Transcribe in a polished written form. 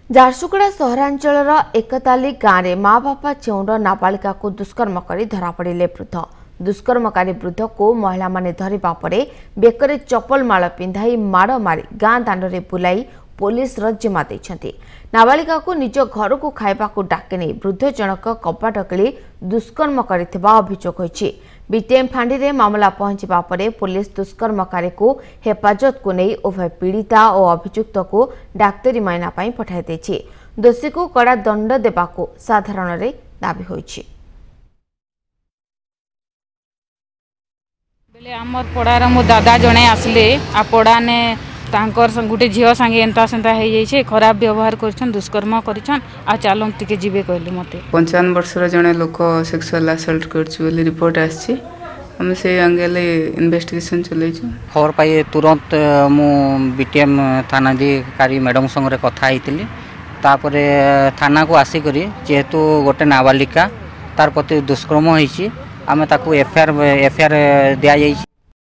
झारसुगुड़ा सहरांचल एकताली गाँव में माँ बापा चेउंड नाबालिका को दुष्कर्म कर धरापड़े वृद्ध। दुष्कर्मकारी वृद्ध को महिला माने धरिबा परे बेकरे चपल माल पिंधाई माड़ मारी गाँ दाण्डे बुलाई पुलिस जिम्मा देइछन्ति। नाबालिका को निज घर को खाइबा को डाके नहीं वृद्ध जनक कपाट किली दुष्कर्म करथिबा अभियोग होइछि। बीटीएम फांडी रे मामला पहुंचबा परे पुलिस दुष्कर्मकारी को हेफाजत को नहीं उभय पीड़िता और अभियुक्त को डाक्तरी मायना पई पठाई देछि। दोषी को कड़ा दंड देबाको साधारण रे दाबी होइछि। बेले आमर पड़ार मो दादा जने आसले आ पड़ा ने तांकर गोटे झील सांगे एंता सेंता हो जाइए खराब व्यवहार कर दुष्कर्म कर चलो टे जीवे कहले मत 55 वर्षर जड़े लोक सेक्सुअल असल्ट कर रिपोर्ट आम से आंगेले इन्वेस्टिगेशन चलैछु। खबर पाई तुरंत मु बीटीएम थानाधिकारी मैडम संगे कथा होती थाना को आसिक जेहेतु गोटे नाबालिका तार प्रति दुष्कर्म होती आम एफआईआर दि जाइए।